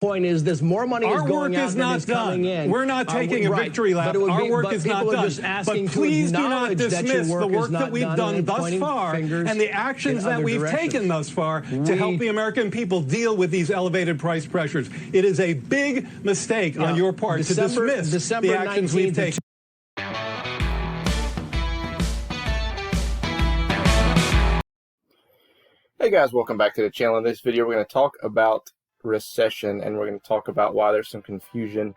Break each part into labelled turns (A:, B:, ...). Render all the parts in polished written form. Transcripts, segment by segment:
A: point is this: more money is going out than is coming in.
B: We're not taking a victory lap. Our work is not done. But please do not dismiss the work that we've done thus far and the actions that we've taken thus far to help the American people deal with these elevated price pressures. It is a big mistake on your part to dismiss the actions we've taken.
C: Hey guys, welcome back to the channel. In this video, we're going to talk about recession, and we're going to talk about why there's some confusion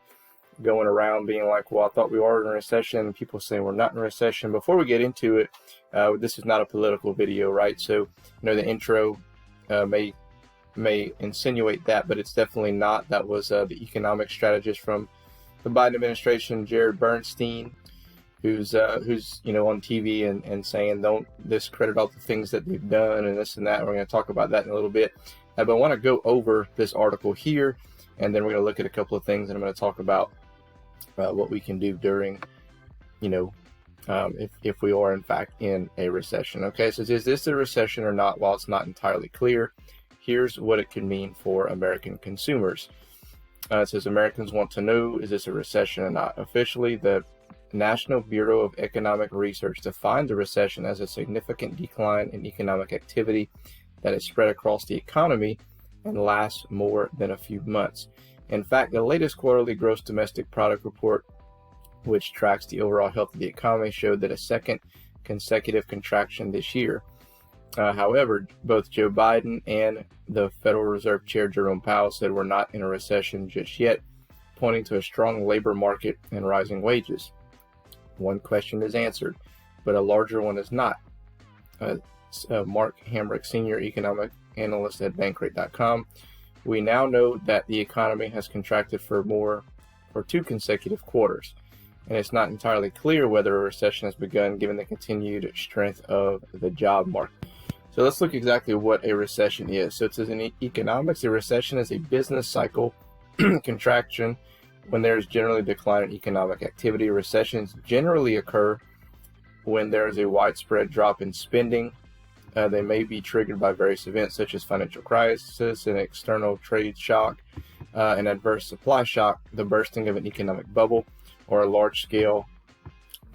C: going around being like, well, I thought we were in a recession. People saying we're not in a recession. Before we get into it, this is not a political video, right? So, the intro may insinuate that, but it's definitely not. That was the economic strategist from the Biden administration, Jared Bernstein, who's on TV and saying don't discredit all the things that they've done and this and that. We're going to talk about that in a little bit. But I want to go over this article here, and then we're going to look at a couple of things, and I'm going to talk about what we can do during, if we are in fact in a recession. Okay, so is this a recession or not? While it's not entirely clear, here's what it can mean for American consumers. It says Americans want to know, is this a recession or not? Officially, the National Bureau of Economic Research defined the recession as a significant decline in economic activity that is spread across the economy and lasts more than a few months. In fact, the latest quarterly gross domestic product report, which tracks the overall health of the economy, showed that a second consecutive contraction this year. However, both Joe Biden and the Federal Reserve Chair Jerome Powell said we're not in a recession just yet, pointing to a strong labor market and rising wages. One question is answered, but a larger one is not. Mark Hamrick, Senior Economic Analyst at Bankrate.com. We now know that the economy has contracted for two consecutive quarters, and it's not entirely clear whether a recession has begun given the continued strength of the job market. So let's look exactly what a recession is. So it says in economics, a recession is a business cycle contraction when there is generally a decline in economic activity. Recessions generally occur when there is a widespread drop in spending. They may be triggered by various events such as financial crisis, an external trade shock, an adverse supply shock, the bursting of an economic bubble, or a large-scale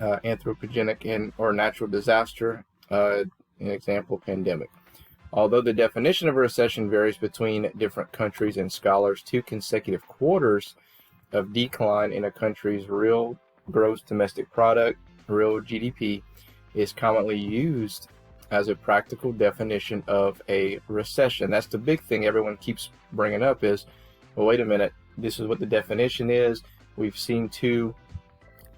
C: anthropogenic or natural disaster, an example, pandemic. Although the definition of a recession varies between different countries and scholars, two consecutive quarters of decline in a country's real gross domestic product, real GDP, is commonly used as a practical definition of a recession. That's the big thing everyone keeps bringing up is, well, wait a minute, this is what the definition is. We've seen two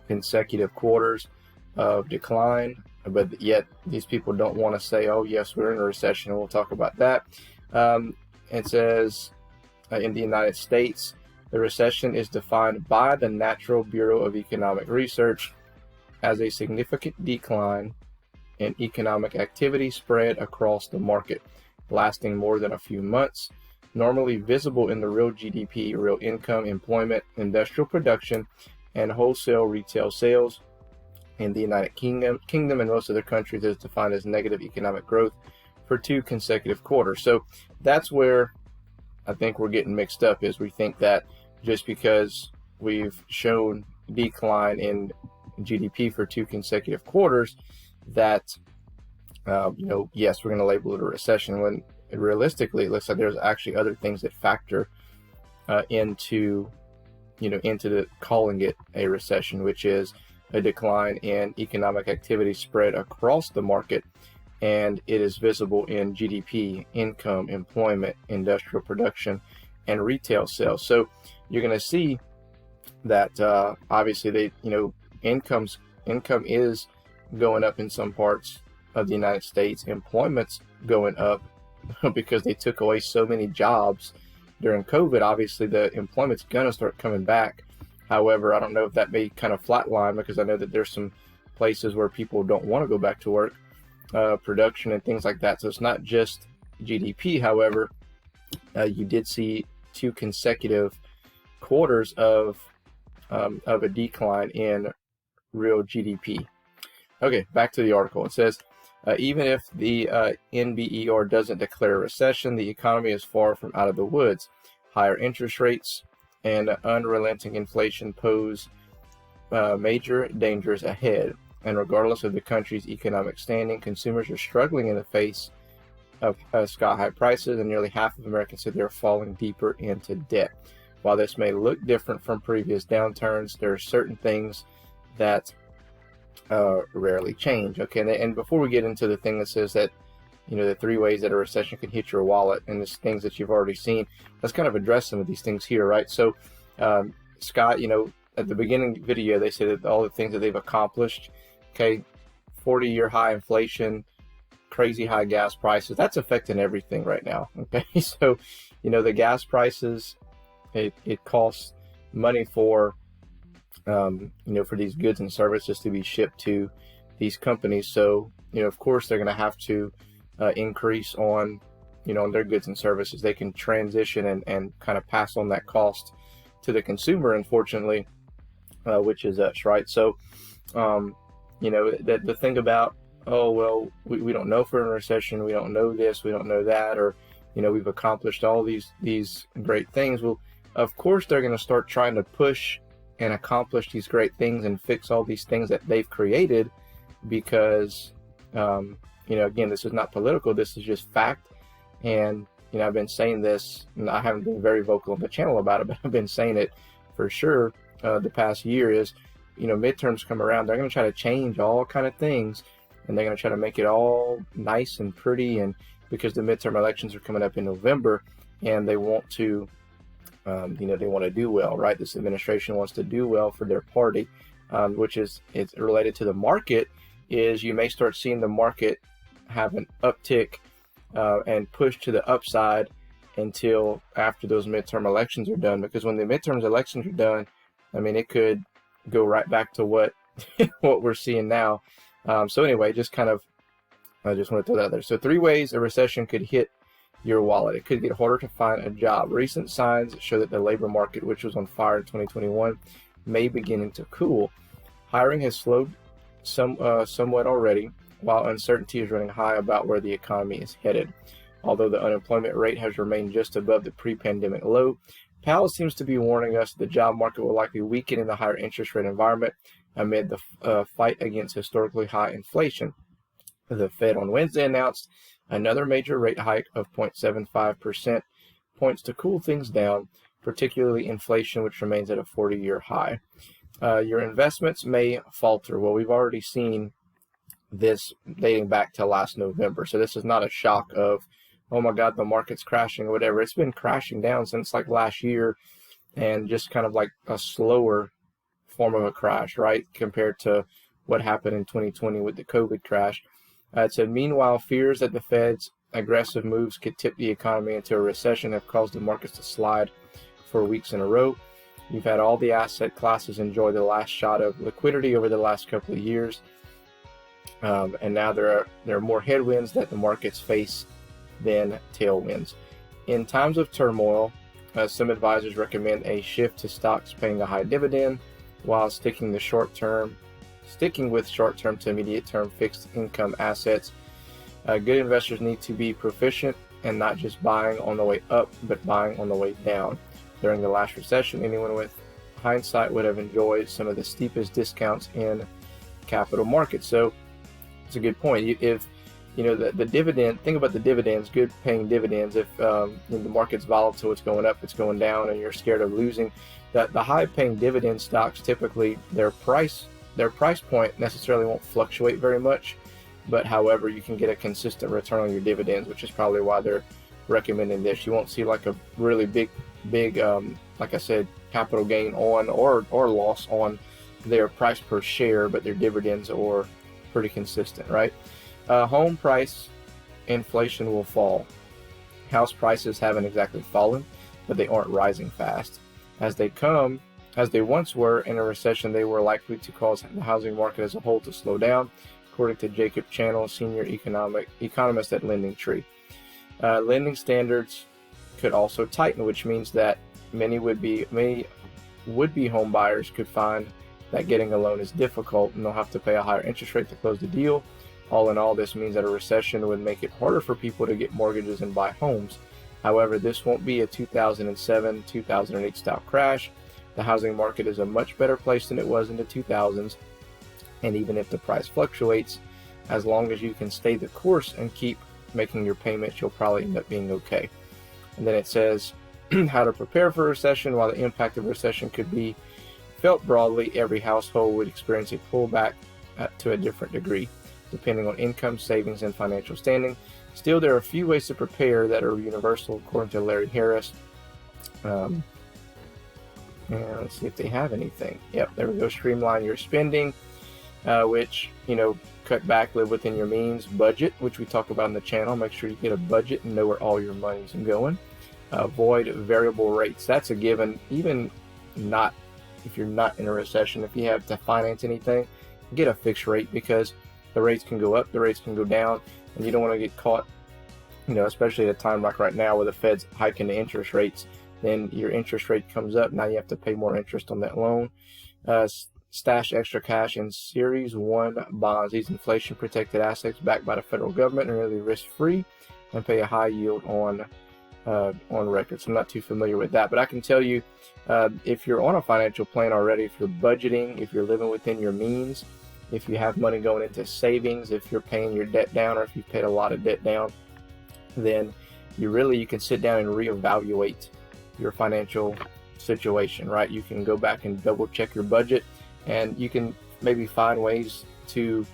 C: consecutive quarters of decline, but yet these people don't want to say, oh, yes, we're in a recession. We'll talk about that. It says in the United States, the recession is defined by the National Bureau of Economic Research as a significant decline in economic activity spread across the market, lasting more than a few months, normally visible in the real GDP, real income, employment, industrial production, and wholesale retail sales. In the United Kingdom and most other countries, it is defined as negative economic growth for two consecutive quarters. So that's where I think we're getting mixed up, is we think that just because we've shown decline in GDP for two consecutive quarters, that yes, we're going to label it a recession, when realistically it looks like there's actually other things that factor into calling it a recession, which is a decline in economic activity spread across the market, and it is visible in GDP, income, employment, industrial production, and retail sales. So you're going to see that obviously income is going up in some parts of the United States. Employment's going up because they took away so many jobs during COVID. Obviously, the employment's going to start coming back. However, I don't know if that may kind of flatline, because I know that there's some places where people don't want to go back to work, production and things like that. So it's not just GDP. However, you did see two consecutive quarters of a decline in real GDP. Okay, back to the article. It says, even if the NBER doesn't declare a recession, the economy is far from out of the woods. Higher interest rates and unrelenting inflation pose major dangers ahead. And regardless of the country's economic standing, consumers are struggling in the face of sky-high prices, and nearly half of Americans said they're falling deeper into debt. While this may look different from previous downturns, there are certain things that rarely change. Okay, and before we get into the thing that says that, you know, the 3 ways that a recession can hit your wallet and the things that you've already seen, let's kind of address some of these things here, right? So, Scott, you know, at the beginning of the video, they say that all the things that they've accomplished, okay, 40-year high inflation, crazy high gas prices, that's affecting everything right now, okay? So, you know, the gas prices, it costs money for, you know, for these goods and services to be shipped to these companies. So, you know, of course, they're going to have to increase on, you know, on their goods and services. They can transition and kind of pass on that cost to the consumer, unfortunately, which is us, right? So, you know, the thing about, oh, well, we don't know if we're in a recession, we don't know this, we don't know that, or, you know, we've accomplished all these great things. Well, of course, they're going to start trying to push and accomplish these great things and fix all these things that they've created because, you know, again, this is not political, this is just fact. And, you know, I've been saying this, and I haven't been very vocal on the channel about it, but I've been saying it for sure the past year is, you know, midterms come around, they're going to try to change all kind of things, and they're going to try to make it all nice and pretty. And because the midterm elections are coming up in November, and they want to, you know, they want to do well, right? This administration wants to do well for their party, which is, it's related to the market, is you may start seeing the market have an uptick and push to the upside until after those midterm elections are done. Because when the midterm elections are done, I mean, it could go right back to what what we're seeing now. So anyway, just kind of, I just want to throw that out there. So 3 ways a recession could hit your wallet. It could get harder to find a job. Recent signs show that the labor market, which was on fire in 2021, may begin to cool. Hiring has slowed somewhat already, while uncertainty is running high about where the economy is headed. Although the unemployment rate has remained just above the pre-pandemic low, Powell seems to be warning us the job market will likely weaken in the higher interest rate environment amid the fight against historically high inflation. The Fed on Wednesday announced another major rate hike of 0.75% points to cool things down, particularly inflation, which remains at a 40-year high. Your investments may falter. Well, we've already seen this dating back to last November. So this is not a shock of, oh my God, the market's crashing or whatever. It's been crashing down since like last year, and just kind of like a slower form of a crash, right? Compared to what happened in 2020 with the COVID crash. It said, meanwhile, fears that the Fed's aggressive moves could tip the economy into a recession have caused the markets to slide for weeks in a row. You've had all the asset classes enjoy the last shot of liquidity over the last couple of years. And now there are more headwinds that the markets face than tailwinds. In times of turmoil, some advisors recommend a shift to stocks paying a high dividend while sticking with short-term to immediate-term fixed income assets. Good investors need to be proficient and not just buying on the way up, but buying on the way down. During the last recession, anyone with hindsight would have enjoyed some of the steepest discounts in capital markets. So it's a good point. If you know the dividend, think about the dividends, good paying dividends. If the market's volatile, it's going up, it's going down, and you're scared of losing, the high paying dividend stocks, typically their price point necessarily won't fluctuate very much, but however, you can get a consistent return on your dividends, which is probably why they're recommending this. You won't see like a really big like I said, capital gain on or loss on their price per share, but their dividends are pretty consistent, right? Home price inflation will fall. House prices haven't exactly fallen, but they aren't rising fast. As they once were in a recession, they were likely to cause the housing market as a whole to slow down, according to Jacob Channel, senior economist at LendingTree. Lending standards could also tighten, which means that many would-be home buyers could find that getting a loan is difficult, and they'll have to pay a higher interest rate to close the deal. All in all, this means that a recession would make it harder for people to get mortgages and buy homes. However, this won't be a 2007, 2008 style crash. The housing market is a much better place than it was in the 2000s. And even if the price fluctuates, as long as you can stay the course and keep making your payments, you'll probably end up being okay. And then it says how to prepare for a recession. While the impact of a recession could be felt broadly, every household would experience a pullback to a different degree, depending on income, savings, and financial standing. Still, there are a few ways to prepare that are universal, according to Larry Harris. And let's see if they have anything. Yep, there we go. Streamline your spending, which, cut back, live within your means. Budget, which we talk about on the channel. Make sure you get a budget and know where all your money's going. Avoid variable rates. That's a given. Even not if you're not in a recession, if you have to finance anything, get a fixed rate, because the rates can go up, the rates can go down, and you don't want to get caught, especially at a time like right now where the Fed's hiking the interest rates. Then your interest rate comes up. Now you have to pay more interest on that loan. Stash extra cash in Series 1 bonds. These inflation protected assets backed by the federal government are nearly risk free and pay a high yield on record. So I'm not too familiar with that, but I can tell you, if you're on a financial plan already, if you're budgeting, if you're living within your means, if you have money going into savings, if you're paying your debt down, or if you've paid a lot of debt down, then you can sit down and reevaluate your financial situation, right? You can go back and double check your budget, and you can maybe find ways to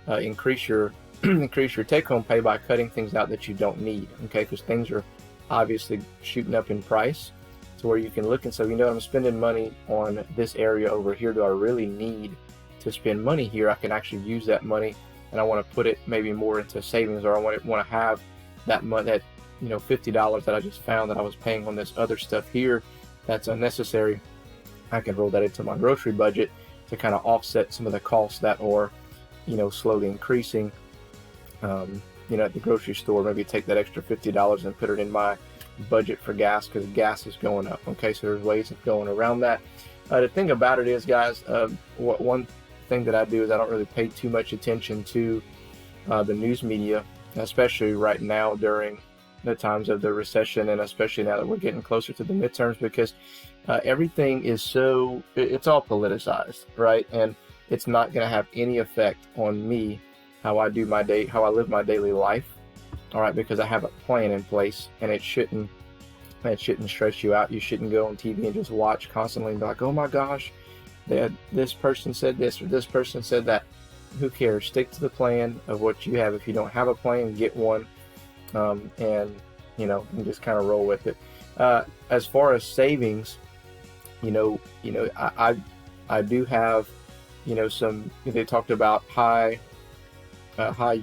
C: increase your take-home pay by cutting things out that you don't need, okay? Because things are obviously shooting up in price, to where you can look and say, I'm spending money on this area over here. Do I really need to spend money here? I can actually use that money, and I want to put it maybe more into savings, or I want to have that money, that $50 that I just found that I was paying on this other stuff here that's unnecessary. I can roll that into my grocery budget to kind of offset some of the costs that are slowly increasing at the grocery store. Maybe take that extra $50 and put it in my budget for gas, because gas is going up. Okay, so there's ways of going around that. The thing about it is, guys, one thing that I do is I don't really pay too much attention to the news media, especially right now during the times of the recession, and especially now that we're getting closer to the midterms, because everything is it's all politicized, right? And it's not going to have any effect on me, how I live my daily life, all right? Because I have a plan in place, and it shouldn't stress you out. You shouldn't go on TV and just watch constantly and be like, oh my gosh, this person said this or this person said that. Who cares? Stick to the plan of what you have. If you don't have a plan, get one, and just kind of roll with it. As far as savings, I do have, some. They talked about high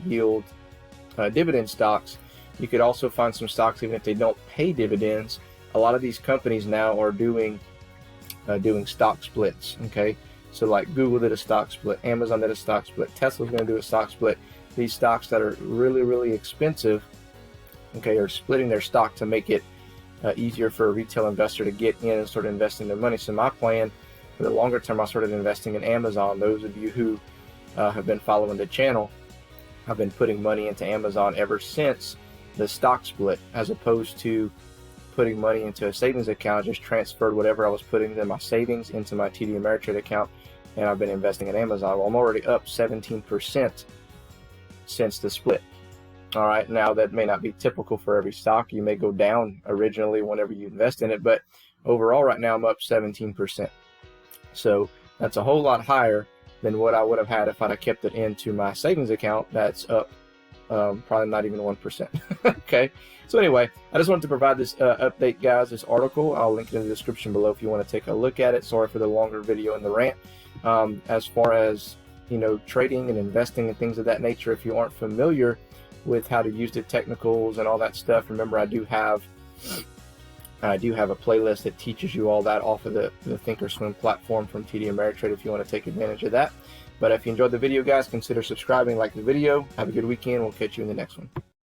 C: yield dividend stocks. You could also find some stocks even if they don't pay dividends. A lot of these companies now are doing stock splits. Okay, so like Google did a stock split, Amazon did a stock split, Tesla's going to do a stock split. These stocks that are really, really expensive, okay, are splitting their stock to make it easier for a retail investor to get in and start investing their money. So my plan for the longer term, I started investing in Amazon. Those of you who have been following the channel, I've been putting money into Amazon ever since the stock split, as opposed to putting money into a savings account. I just transferred whatever I was putting in my savings into my TD Ameritrade account, and I've been investing in Amazon. Well, I'm already up 17% since the split. All right, now that may not be typical for every stock. You may go down originally whenever you invest in it, but overall right now I'm up 17%. So that's a whole lot higher than what I would have had if I'd have kept it into my savings account. That's up probably not even 1%. Okay, so anyway, I just wanted to provide this update, guys, this article. I'll link it in the description below if you want to take a look at it. Sorry for the longer video and the rant. As far as trading and investing and things of that nature, if you aren't familiar with how to use the technicals and all that stuff, remember I do have a playlist that teaches you all that off of the Thinkorswim platform from TD Ameritrade if you want to take advantage of that. But if you enjoyed the video, guys, consider subscribing, like the video. Have a good weekend. We'll catch you in the next one.